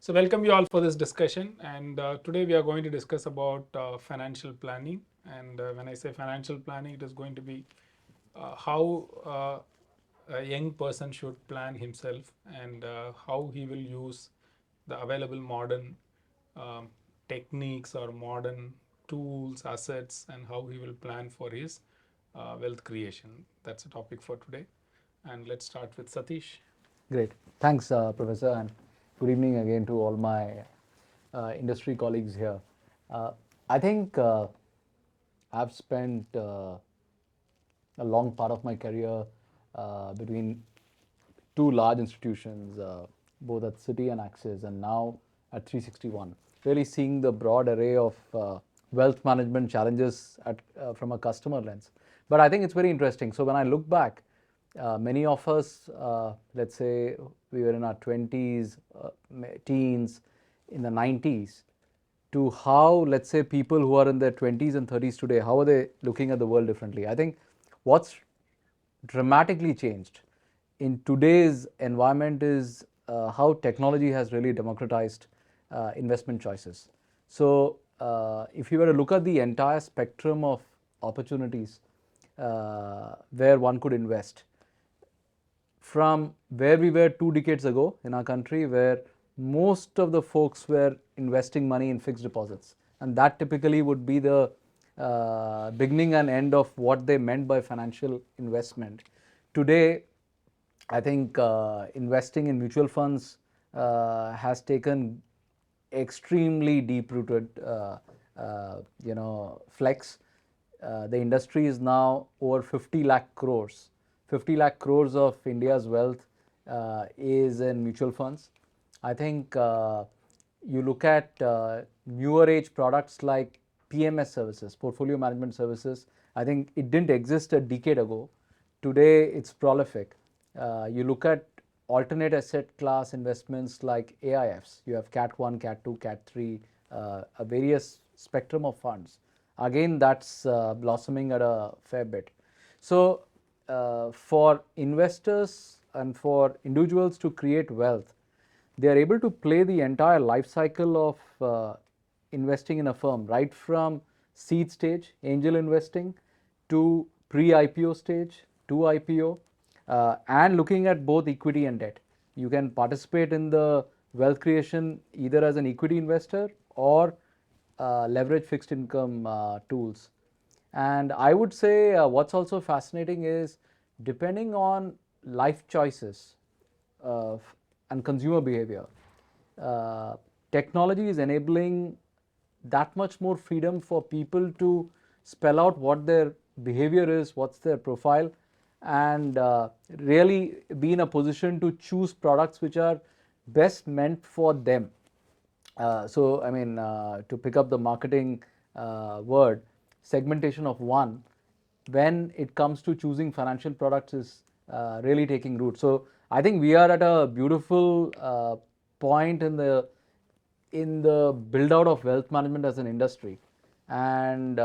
So welcome you all for this discussion, and today we are going to discuss about financial planning. And when I say financial planning, it is going to be how a young person should plan himself and how he will use the available modern um, techniques or modern tools, assets, and how he will plan for his wealth creation. That's the topic for today. And let's start with Satheesh. Great. Thanks, Professor, and good evening again to all my industry colleagues here. Uh, I think I've spent a long part of my career between two large institutions, both at Citi and Axis, and now at 361. Really seeing the broad array of wealth management challenges from a customer lens. But I think it's very interesting. So when I look back, many of us, let's say we were in our 20s, teens, in the 90s, to how, let's say, people who are in their 20s and 30s today, how are they looking at the world differently? I think what's dramatically changed in today's environment is how technology has really democratized investment choices. So, if you were to look at the entire spectrum of opportunities where one could invest, from where we were 2 decades ago in our country, where most of the folks were investing money in fixed deposits, and that typically would be the beginning and end of what they meant by financial investment. Today, I think investing in mutual funds has taken extremely deep-rooted, flex. The industry is now over 50 lakh crores. 50 lakh crores of India's wealth is in mutual funds. I think you look at newer age products like PMS services, portfolio management services. I think it didn't exist a decade ago. Today, it's prolific. You look at alternate asset class investments like AIFs. You have Cat 1, Cat 2, Cat 3, a various spectrum of funds. Again, that's blossoming at a fair bit. So, for investors and for individuals to create wealth, they are able to play the entire life cycle of investing in a firm, right from seed stage, angel investing, to pre-IPO stage, to IPO, and looking at both equity and debt. You can participate in the wealth creation either as an equity investor or leverage fixed income tools. And I would say what's also fascinating is, depending on life choices uh, and consumer behavior, uh, technology is enabling that much more freedom for people to spell out what their behavior is, what's their profile, and really be in a position to choose products which are best meant for them. So, I mean, to pick up the marketing word, segmentation of one, when it comes to choosing financial products, is really taking root. So, I think we are at a beautiful point in the build out of wealth management as an industry. And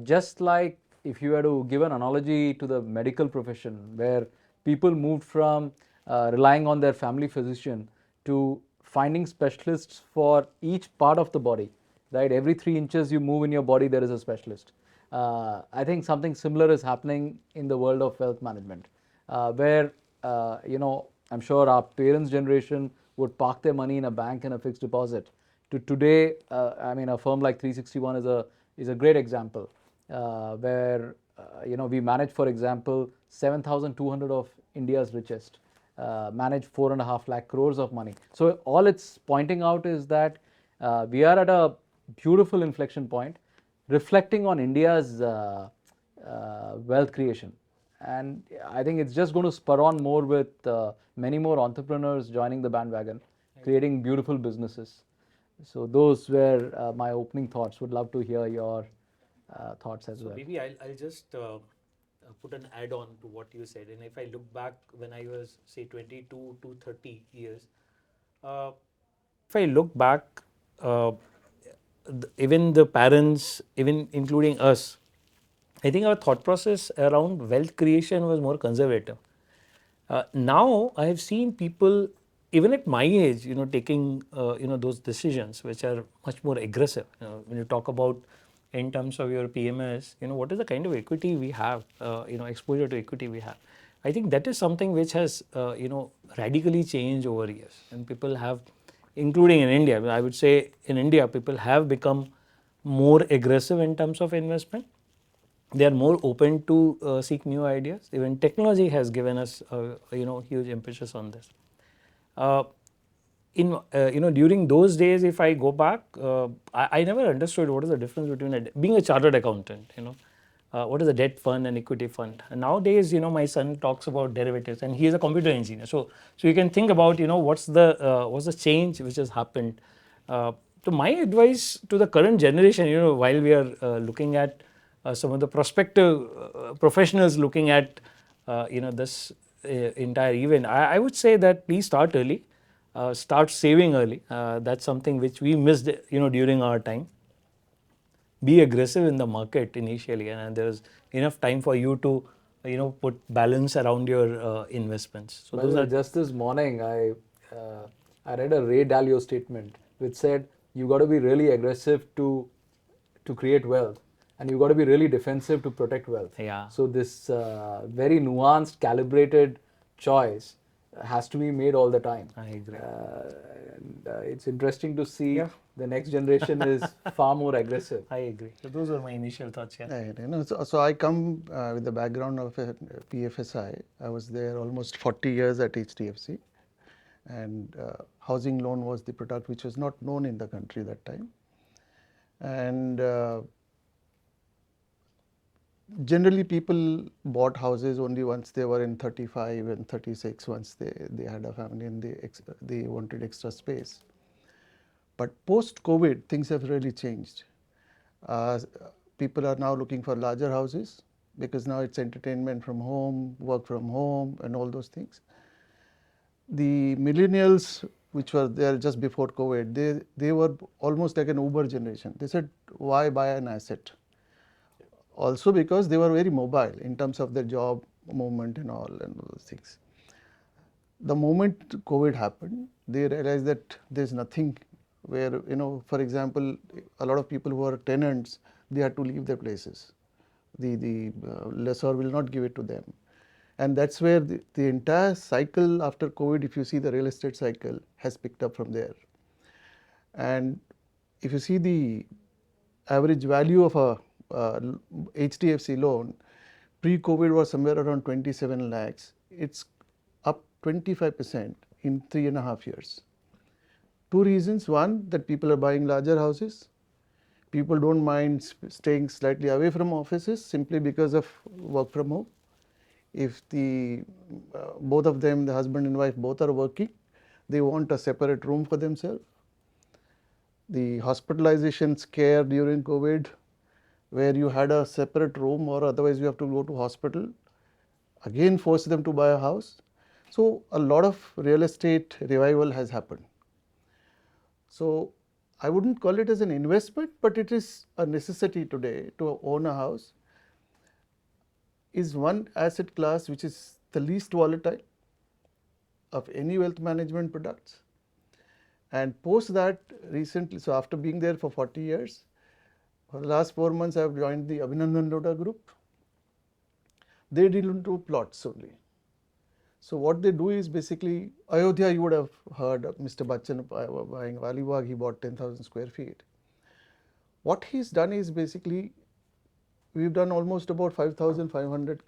just like, if you were to give an analogy to the medical profession, where people moved from relying on their family physician to finding specialists for each part of the body, right? Every 3 inches you move in your body, there is a specialist. I think something similar is happening in the world of wealth management, where I'm sure our parents' generation would park their money in a bank in a fixed deposit. To today, I mean, a firm like 361 is a great example, where we manage, for example, 7,200 of India's richest, manage 4.5 lakh crores of money. So all it's pointing out is that we are at a beautiful inflection point, reflecting on India's wealth creation. And I think it's just going to spur on more with many more entrepreneurs joining the bandwagon, creating beautiful businesses. So those were my opening thoughts. Would love to hear your thoughts as So well. maybe I'll just put an add on to what you said. And if I look back when I was, say, 22 to 30 years, uh, if I look back, uh, even the parents, even including us, I think our thought process around wealth creation was more conservative. Now I have seen people even at my age, taking those decisions which are much more aggressive. When you talk about in terms of your PMS, what is the kind of equity we have, exposure to equity we have. I think that is something which has radically changed over years, and people have, including in India, I would say in India people have become more aggressive in terms of investment. They are more open to seek new ideas. Even technology has given us huge impetus on this. Uh, during those days, if I go back, I never understood what is the difference between being a chartered accountant. What is a debt fund and equity fund? And nowadays, my son talks about derivatives, and he is a computer engineer. So you can think about what's the change which has happened. So my advice to the current generation, while we are looking at some of the prospective professionals looking at this entire event, I would say that please start early. Start saving early. That's something which we missed, during our time. Be aggressive in the market initially, and there's enough time for you to, put balance around your investments. So By those the way, are just this morning, I read a Ray Dalio statement which said you got to be really aggressive to create wealth, and you got to be really defensive to protect wealth. Yeah. So this very nuanced, calibrated choice has to be made all the time. I agree. And it's interesting to see Yeah. the next generation is far more aggressive. I agree. So those were my initial thoughts. Yeah. Right, so I come with the background of a PFSI. I was there almost 40 years at HDFC, and housing loan was the product which was not known in the country that time. And generally people bought houses only once they were in 35 and 36, once they had a family and they wanted extra space. But post-COVID, things have really changed. People are now looking for larger houses because now it's entertainment from home, work from home, and all those things. The millennials, which were there just before COVID, they were almost like an Uber generation. They said, why buy an asset? Also because they were very mobile in terms of their job movement and all those things. The moment COVID happened, they realized that there's nothing where, for example, a lot of people who are tenants, they had to leave their places. The lessor will not give it to them. And that's where the entire cycle after COVID, if you see the real estate cycle, has picked up from there. And if you see the average value of a HDFC loan, pre-COVID was somewhere around 27 lakhs. It's up 25% in 3.5 years. Two reasons. One, that people are buying larger houses. People don't mind staying slightly away from offices simply because of work from home. If both of them, the husband and wife, both are working, they want a separate room for themselves. The hospitalization scare during COVID, where you had a separate room or otherwise you have to go to hospital, again forced them to buy a house. So a lot of real estate revival has happened. So I wouldn't call it as an investment, but it is a necessity today to own a house. Is one asset class which is the least volatile of any wealth management products. And post that recently, so after being there for 40 years, for the last 4 months I have joined the Abhinandan Lodha group. They deal into plots only. So what they do is basically, Ayodhya, you would have heard of Mr. Bachchan buying Alibag, he bought 10,000 square feet. What he's done is basically, we've done almost about 5,500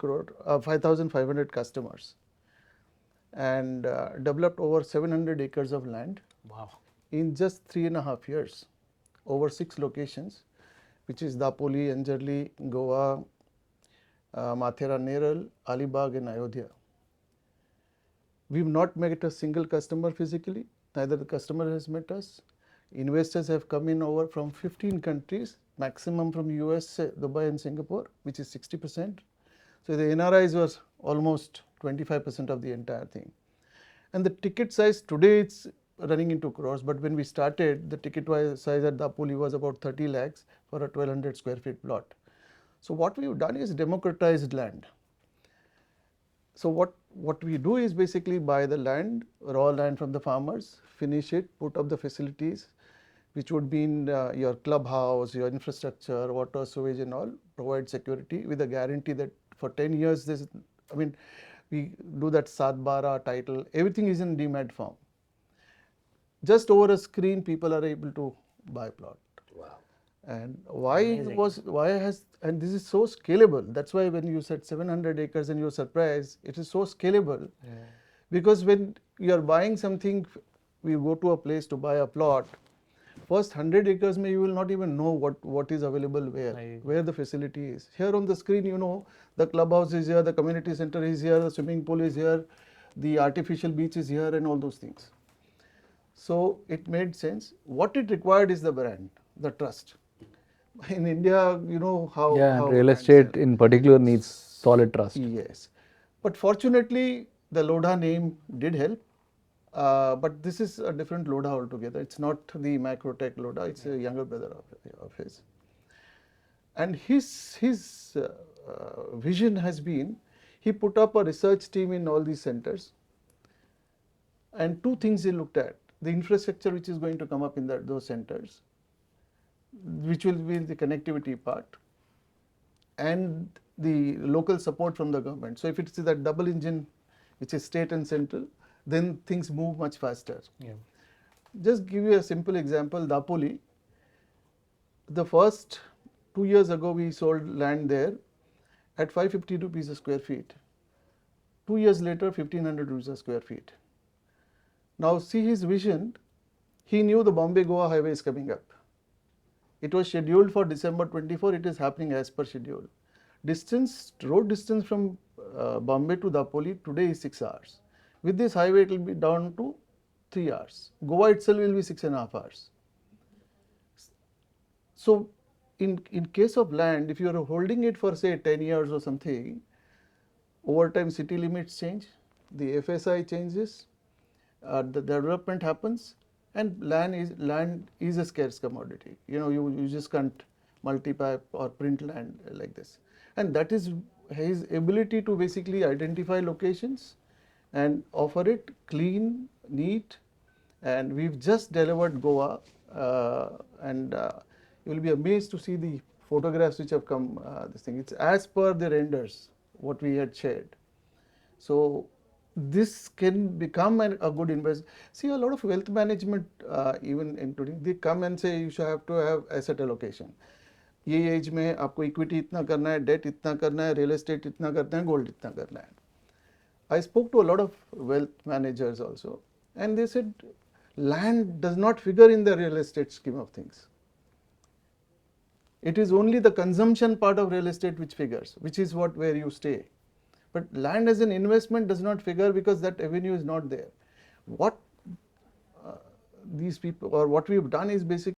customers, and developed over 700 acres of land. Wow. In just 3.5 years, over 6 locations, which is Dapoli, Anjarli, Goa, Mathera, Neral, Alibag and Ayodhya. We've not met a single customer physically, neither the customer has met us. Investors have come in over from 15 countries, maximum from US, Dubai and Singapore, which is 60%. So the NRIs was almost 25% of the entire thing. And the ticket size today it's running into crores, but when we started, the ticket size at Dapoli was about 30 lakhs for a 1200 square feet plot. So what we've done is democratized land. So what we do is basically buy the land, raw land from the farmers, finish it, put up the facilities, which would be in your clubhouse, your infrastructure, water, sewage and all, provide security with a guarantee that for 10 years this, I mean, we do that Satbara title, everything is in demat form. Just over a screen, people are able to buy plot. Wow. And why Amazing. and this is so scalable. That's why when you said 700 acres and you're surprised, it is so scalable. Because when you're buying something, we go to a place to buy a plot, first 100 acres may you will not even know what is available where the facility is. Here on the screen, you know, the clubhouse is here, the community center is here, the swimming pool is here, the artificial beach is here and all those things. So it made sense. What it required is the brand, the trust. In India, you know how Yeah, and real brands estate sell. in particular needs solid trust. Yes, but fortunately, the Lodha name did help. But this is a different Lodha altogether. It's not the Macrotech Lodha. It's a younger brother of his. And his vision has been, he put up a research team in all these centers. And two things he looked at: the infrastructure which is going to come up in those centers, which will be the connectivity part, and the local support from the government. So if it's that double engine, which is state and central, then things move much faster. Yeah. Just give you a simple example, Dapoli. The first 2 years ago, we sold land there at 550 rupees a square feet. 2 years later, 1500 rupees a square feet. Now see his vision. He knew the Bombay-Goa highway is coming up. It was scheduled for December 24. It is happening as per schedule. Road distance from Bombay to Dapoli today is 6 hours. With this highway, it will be down to 3 hours. Goa itself will be 6.5 hours. So in case of land, if you are holding it for say 10 years or something, over time city limits change, the FSI changes, the development happens, and land is a scarce commodity. You know, you just can't multiply or print land like this. And that is his ability to basically identify locations and offer it clean, neat. And we've just delivered Goa, and you will be amazed to see the photographs which have come. This thing, it's as per the renders what we had shared. So this can become a good investment. See, a lot of wealth management, even including, they come and say you should have to have asset allocation. ये as में आपको equity इतना करना है, date इतना करना है, real estate इतना करना है, गोल्ड इतना करना है. I spoke to a lot of wealth managers also, and they said land does not figure in the real estate scheme of things. It is only the consumption part of real estate which figures, which is where you stay. But land as an investment does not figure because that avenue is not there. What these people, or what we have done is basically